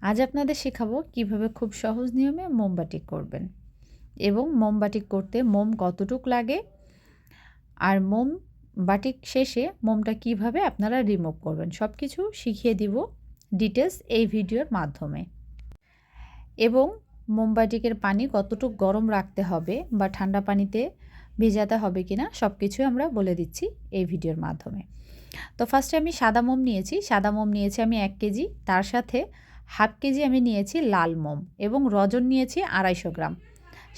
আজ আপনাদের শেখাবো কিভাবে খুব সহজ নিয়মে মোম বাটিক করবেন এবং মোম বাটিক করতে মোম কতটুক লাগে আর মোম বাটিক শেষে মোমটা কিভাবে আপনারা রিমুভ করবেন সব কিছু শিখিয়ে দিব ডিটেলস এই ভিডিওর মাধ্যমে। এবং মোম বাটিকের পানি কতটুক গরম রাখতে হবে বা ঠান্ডা পানিতে ভেজাতে হবে কিনা সব কিছু আমরা বলে দিচ্ছি এই ভিডিওর মাধ্যমে। তো ফার্স্টে আমি সাদা মোম নিয়েছি আমি 1 কেজি, তার সাথে হাফ কেজি আমি নিয়েছি লাল মোম এবং রজন নিয়েছি 250 গ্রাম।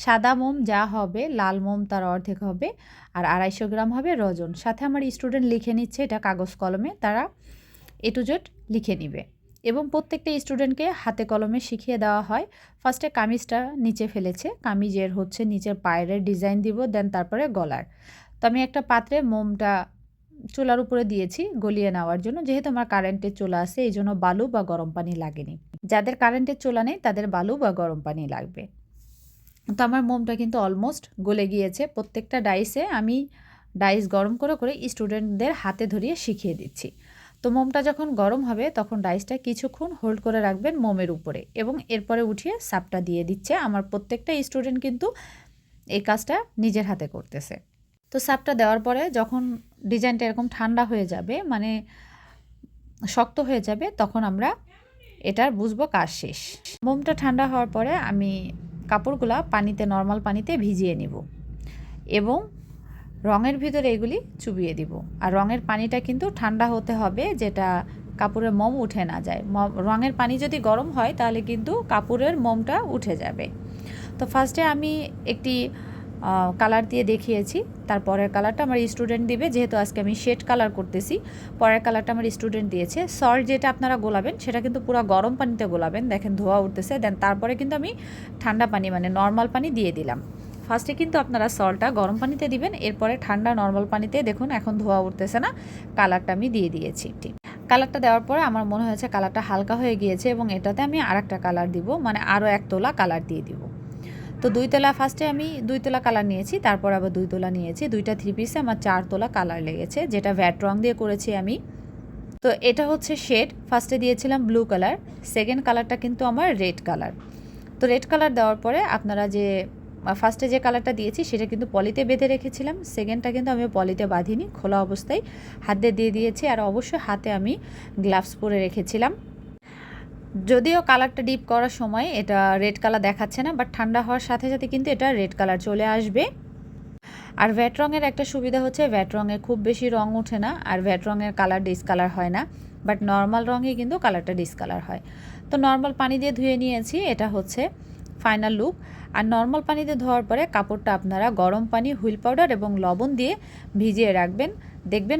সাদা মোম যা হবে লাল মোম তার অর্ধেক হবে আর 250 গ্রাম হবে রজন। সাথে আমার স্টুডেন্ট লিখে নিচ্ছে, এটা কাগজ কলমে তারা A to Z লিখে নিবে এবং প্রত্যেকটা স্টুডেন্টকে হাতে কলমে শিখিয়ে দেওয়া হয়। ফার্স্টে কামিজটা নিচে ফেলেছে, কামিজের হচ্ছে নিচের পায়ের ডিজাইন দিব, দেন তারপরে গলার। তো আমি একটা পাত্রে মোমটা চুলার উপরে দিয়েছি গলিয়ে নেওয়ার জন্য, যেহেতু আমার কারেন্টের চুলা আছে এই জন্য বালু বা গরম পানি লাগেনি। যাদের কারেন্টের চুলা নেই তাদের বালু বা গরম পানি লাগবে। তো আমার মোমটা কিন্তু অলমোস্ট গলে গিয়েছে। প্রত্যেকটা ডাইসে আমি ডাইস গরম করে করে স্টুডেন্টদের হাতে ধরিয়ে শিখিয়ে দিচ্ছি। তো মোমটা যখন গরম হবে তখন ডাইসটা কিছুক্ষণ হোল্ড করে রাখবেন মোমের উপরে এবং এরপরে উঠিয়ে সাপটা দিয়ে দিচ্ছে। আমার প্রত্যেকটা স্টুডেন্ট কিন্তু এই কাজটা নিজের হাতে করতেছে। তো সাপটা দেওয়ার পরে যখন ডিজাইনটা এরকম ঠান্ডা হয়ে যাবে, মানে শক্ত হয়ে যাবে, তখন আমরা এটার বুঝবো কাজ শেষ। মোমটা ঠান্ডা হওয়ার পরে আমি কাপড়গুলা পানিতে নর্মাল পানিতে ভিজিয়ে নিব এবং রঙের ভিতরে এগুলি চুবিয়ে দিব। আর রঙের পানিটা কিন্তু ঠান্ডা হতে হবে, যেটা কাপড়ের মোম উঠে না যায়। রঙের পানি যদি গরম হয় তাহলে কিন্তু কাপড়ের মোমটা উঠে যাবে। তো ফার্স্টে আমি একটি কালার দিয়ে দেখিয়েছি, তারপরের কালারটা আমার স্টুডেন্ট দিবে। যেহেতু আজকে আমি শেড কালার করতেছি, পরের কালারটা আমার স্টুডেন্ট দিয়েছে। সল্ট যেটা আপনারা গোলাবেন সেটা কিন্তু পুরো গরম পানিতে গোলাবেন, দেখেন ধোয়া উঠতেছে। দেন তারপরে কিন্তু আমি ঠান্ডা পানি মানে নর্মাল পানি দিয়ে দিলাম। ফার্স্টে কিন্তু আপনারা সল্টটা গরম পানিতে দিবেন, এরপরে ঠান্ডা নর্মাল পানিতে, দেখুন এখন ধোয়া উঠতেছে না, কালারটা আমি দিয়ে দিয়েছি। ঠিক কালারটা দেওয়ার পরে আমার মনে হয়েছে কালারটা হালকা হয়ে গিয়েছে এবং এটাতে আমি আরেকটা কালার দিব, মানে আরও 1 তোলা কালার দিয়ে দিব। তো 2 তোলা ফার্স্টে আমি 2 তোলা কালার নিয়েছি, তারপর আবার 2 তোলা নিয়েছি। 2টা 3 পিসে আমার 4 তোলা কালার লেগেছে, যেটা ভ্যাট রং দিয়ে করেছি আমি। তো এটা হচ্ছে শেড। ফার্স্টে দিয়েছিলাম ব্লু কালার, সেকেন্ড কালারটা কিন্তু আমার রেড কালার। তো রেড কালার দেওয়ার পরে আপনারা যে ফার্স্টে যে কালারটা দিয়েছি সেটা কিন্তু পলিতে বেঁধে রেখেছিলাম, সেকেন্ডটা কিন্তু আমি পলিতে বাঁধিনি, খোলা অবস্থায় হাত দিয়ে দিয়েছি। আর অবশ্যই হাতে আমি গ্লাভস পরে রেখেছিলাম। যদিও কালারটা ডিপ করার সময় এটা রেড কালার দেখাচ্ছে না, বাট ঠান্ডা হওয়ার সাথে সাথে কিন্তু এটা রেড কালার চলে আসবে। আর ভ্যাট রঙের একটা সুবিধা হচ্ছে ভ্যাট রঙে খুব বেশি রং ওঠে না, আর ভ্যাট রঙের কালার ডিসকালার হয় না, বাট নর্মাল রঙে কিন্তু কালারটা ডিসকালার হয়। তো নর্মাল পানি দিয়ে ধুয়ে নিয়েছি, এটা হচ্ছে ফাইনাল লুক। আর নর্মাল পানি দিয়ে ধোয়ার পরে কাপড়টা আপনারা গরম পানি, হুইল পাউডার এবং লবণ দিয়ে ভিজিয়ে রাখবেন, দেখবেন